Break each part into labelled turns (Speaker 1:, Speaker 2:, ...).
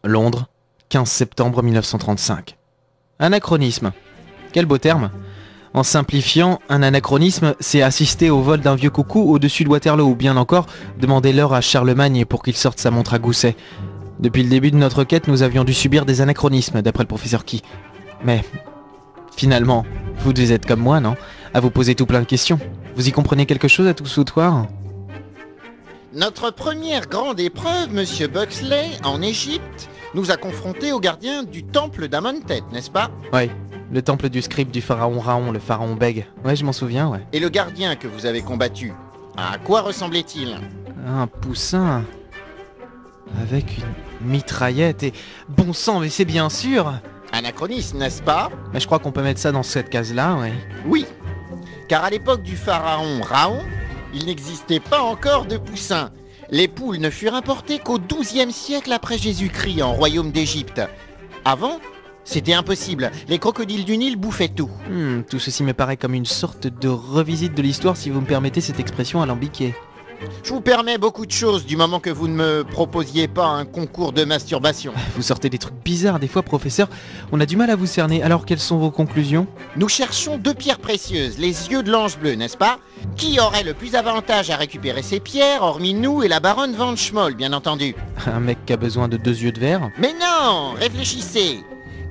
Speaker 1: Londres, 15 septembre 1935. Anachronisme. Quel beau terme. En simplifiant, un anachronisme, c'est assister au vol d'un vieux coucou au-dessus de Waterloo, ou bien encore demander l'heure à Charlemagne pour qu'il sorte sa montre à gousset. Depuis le début de notre quête, nous avions dû subir des anachronismes, d'après le professeur Key. Mais, finalement, vous devez être comme moi, non? À vous poser tout plein de questions. Vous y comprenez quelque chose à tout ce sautoir?
Speaker 2: Notre première grande épreuve, Monsieur Buxley, en Égypte, nous a confrontés au gardien du temple d'Amenhotep, n'est-ce pas?
Speaker 1: Ouais, le temple du scribe du pharaon Raon, le pharaon Beg. Ouais, je m'en souviens, ouais.
Speaker 2: Et le gardien que vous avez combattu, à quoi ressemblait-il?
Speaker 1: Un poussin... avec une mitraillette et... Bon sang, mais c'est bien sûr!
Speaker 2: Anachronisme, n'est-ce pas?
Speaker 1: Mais je crois qu'on peut mettre ça dans cette case-là, ouais.
Speaker 2: Oui, car à l'époque du pharaon Raon, il n'existait pas encore de poussins. Les poules ne furent importées qu'au XIIe siècle après Jésus-Christ en royaume d'Égypte. Avant, c'était impossible. Les crocodiles du Nil bouffaient tout.
Speaker 1: Tout ceci me paraît comme une sorte de revisite de l'histoire, si vous me permettez cette expression alambiquée.
Speaker 2: Je vous permets beaucoup de choses du moment que vous ne me proposiez pas un concours de masturbation.
Speaker 1: Vous sortez des trucs bizarres des fois, professeur. On a du mal à vous cerner. Alors, quelles sont vos conclusions?
Speaker 2: Nous cherchons deux pierres précieuses, les yeux de l'ange bleu, n'est-ce pas? Qui aurait le plus avantage à récupérer ces pierres, hormis nous et la baronne Van Schmoll, bien entendu?
Speaker 1: Un mec qui a besoin de 2 yeux de verre?
Speaker 2: Mais non, réfléchissez.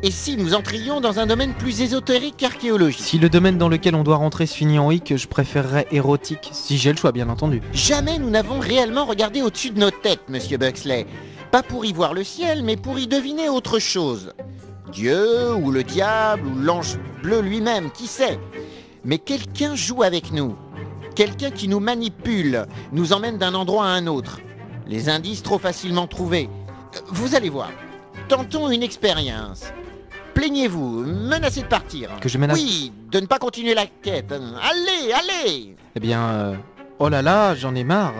Speaker 2: Et si nous entrions dans un domaine plus ésotérique qu'archéologique?
Speaker 1: Si le domaine dans lequel on doit rentrer se finit en hic, je préférerais érotique, si j'ai le choix, bien entendu.
Speaker 2: Jamais nous n'avons réellement regardé au-dessus de nos têtes, Monsieur Buxley. Pas pour y voir le ciel, mais pour y deviner autre chose. Dieu, ou le diable, ou l'ange bleu lui-même, qui sait? Mais quelqu'un joue avec nous. Quelqu'un qui nous manipule, nous emmène d'un endroit à un autre. Les indices trop facilement trouvés. Vous allez voir. Tentons une expérience. Plaignez-vous, menacez de partir.
Speaker 1: Que je menace?
Speaker 2: Oui, de ne pas continuer la quête. Allez, allez!
Speaker 1: Eh bien, oh là là, j'en ai marre.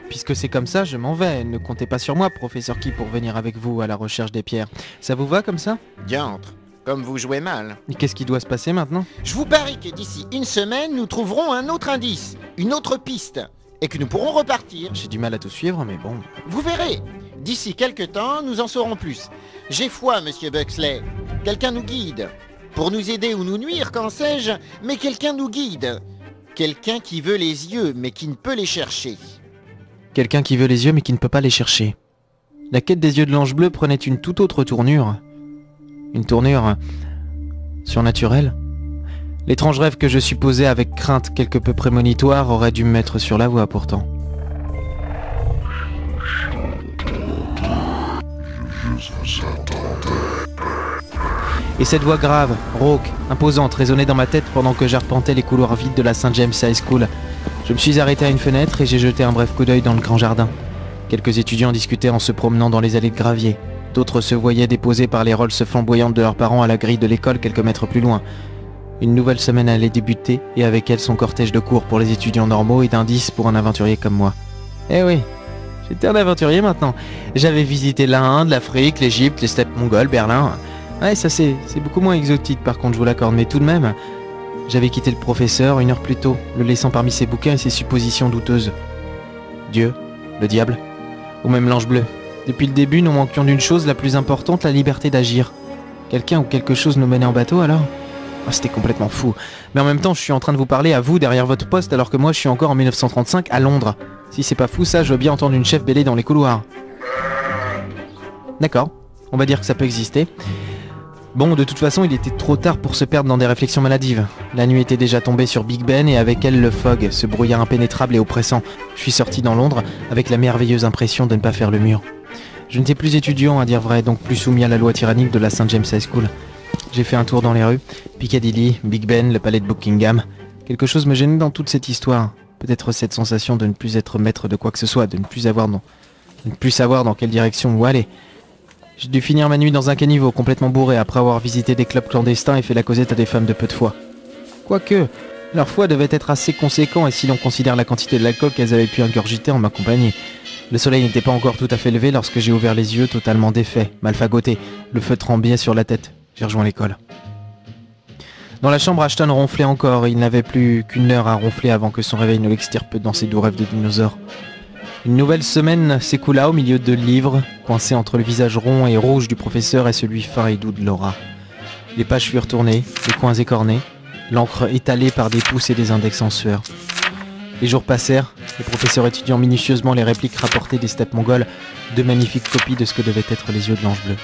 Speaker 1: Puisque c'est comme ça, je m'en vais. Ne comptez pas sur moi, professeur Key, pour venir avec vous à la recherche des pierres. Ça vous va comme ça?
Speaker 2: Diantre, comme vous jouez mal.
Speaker 1: Et qu'est-ce qui doit se passer maintenant?
Speaker 2: Je vous parie que d'ici une semaine, nous trouverons un autre indice, une autre piste, et que nous pourrons repartir.
Speaker 1: J'ai du mal à tout suivre, mais bon...
Speaker 2: Vous verrez. D'ici quelques temps, nous en saurons plus. J'ai foi, Monsieur Buxley. Quelqu'un nous guide. Pour nous aider ou nous nuire, qu'en sais-je, mais quelqu'un nous guide. Quelqu'un qui veut les yeux, mais qui ne peut les chercher.
Speaker 1: Quelqu'un qui veut les yeux, mais qui ne peut pas les chercher. La quête des yeux de l'ange bleu prenait une toute autre tournure. Une tournure... surnaturelle. L'étrange rêve que je supposais avec crainte quelque peu prémonitoire aurait dû me mettre sur la voie pourtant. Et cette voix grave, rauque, imposante résonnait dans ma tête pendant que j'arpentais les couloirs vides de la St. James High School. Je me suis arrêté à une fenêtre et j'ai jeté un bref coup d'œil dans le grand jardin. Quelques étudiants discutaient en se promenant dans les allées de gravier. D'autres se voyaient déposés par les Rolls flamboyantes de leurs parents à la grille de l'école quelques mètres plus loin. Une nouvelle semaine allait débuter et avec elle son cortège de cours pour les étudiants normaux et d'indices pour un aventurier comme moi. Eh oui, j'étais un aventurier maintenant. J'avais visité l'Inde, l'Afrique, l'Égypte, les steppes mongoles, Berlin... Ouais, ça c'est beaucoup moins exotique par contre, je vous l'accorde, mais tout de même, j'avais quitté le professeur 1 heure plus tôt, le laissant parmi ses bouquins et ses suppositions douteuses. Dieu, le diable, ou même l'ange bleu. Depuis le début, nous manquions d'une chose la plus importante, la liberté d'agir. Quelqu'un ou quelque chose nous menait en bateau alors? C'était complètement fou. Mais en même temps, je suis en train de vous parler à vous derrière votre poste alors que moi je suis encore en 1935 à Londres. Si c'est pas fou ça, je veux bien entendre une chef bêler dans les couloirs. D'accord, on va dire que ça peut exister. Bon, de toute façon, il était trop tard pour se perdre dans des réflexions maladives. La nuit était déjà tombée sur Big Ben et avec elle le fog, ce brouillard impénétrable et oppressant. Je suis sorti dans Londres avec la merveilleuse impression de ne pas faire le mur. Je n'étais plus étudiant, à dire vrai, donc plus soumis à la loi tyrannique de la St. James High School. J'ai fait un tour dans les rues, Piccadilly, Big Ben, le palais de Buckingham. Quelque chose me gênait dans toute cette histoire. Peut-être cette sensation de ne plus être maître de quoi que ce soit, de ne plus savoir dans quelle direction où aller. J'ai dû finir ma nuit dans un caniveau complètement bourré après avoir visité des clubs clandestins et fait la causette à des femmes de peu de foi. Quoique, Leur foie devait être assez conséquent et si l'on considère la quantité de l'alcool qu'elles avaient pu ingurgiter en ma compagnie. Le soleil n'était pas encore tout à fait levé lorsque j'ai ouvert les yeux totalement défaits, mal fagotés, le feu tremblait sur la tête. J'ai rejoint l'école. Dans la chambre, Ashton ronflait encore et il n'avait plus qu'une heure à ronfler avant que son réveil ne l'extirpe dans ses doux rêves de dinosaure. Une nouvelle semaine s'écoula au milieu de livres, coincé entre le visage rond et rouge du professeur et celui fin et doux de Laura. Les pages furent tournées, les coins écornés, l'encre étalée par des pouces et des index en sueur. Les jours passèrent, le professeur étudiant minutieusement les répliques rapportées des steppes mongoles, deux magnifiques copies de ce que devaient être les yeux de l'ange bleu.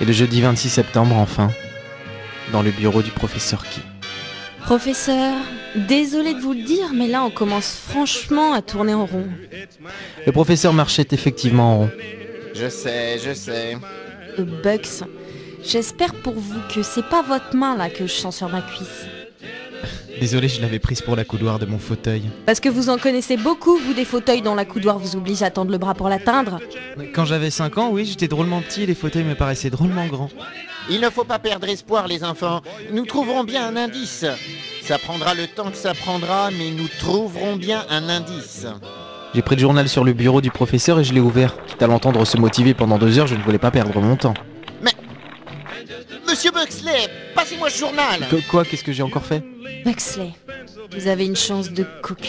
Speaker 1: Et le jeudi 26 septembre, enfin, dans le bureau du professeur Key.
Speaker 3: Professeur, désolé de vous le dire, mais là on commence franchement à tourner en rond.
Speaker 1: Le professeur marchait effectivement en rond.
Speaker 2: Je sais.
Speaker 3: Bugs, j'espère pour vous que c'est pas votre main là que je sens sur ma cuisse.
Speaker 1: Désolé, je l'avais prise pour la coudoir de mon fauteuil.
Speaker 3: Parce que vous en connaissez beaucoup, vous, des fauteuils dont la coudoir vous oblige à tendre le bras pour l'atteindre.
Speaker 1: Quand j'avais 5 ans, oui, j'étais drôlement petit et les fauteuils me paraissaient drôlement grands.
Speaker 2: Il ne faut pas perdre espoir, les enfants. Nous trouverons bien un indice. Ça prendra le temps que ça prendra, mais nous trouverons bien un indice.
Speaker 1: J'ai pris le journal sur le bureau du professeur et je l'ai ouvert. Quitte à l'entendre se motiver pendant 2 heures, je ne voulais pas perdre mon temps.
Speaker 2: Mais... Monsieur Buxley, passez-moi ce journal.
Speaker 1: Quoi? Qu'est-ce que j'ai encore fait?
Speaker 3: Buxley, vous avez une chance de cocu.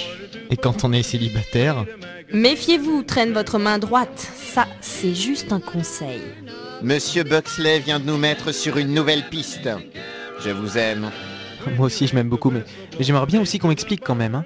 Speaker 1: Et quand on est célibataire?
Speaker 3: Méfiez-vous, traîne votre main droite. Ça, c'est juste un conseil.
Speaker 2: Monsieur Buxley vient de nous mettre sur une nouvelle piste. Je vous aime.
Speaker 1: Moi aussi, je m'aime beaucoup, mais j'aimerais bien aussi qu'on m'explique quand même, hein.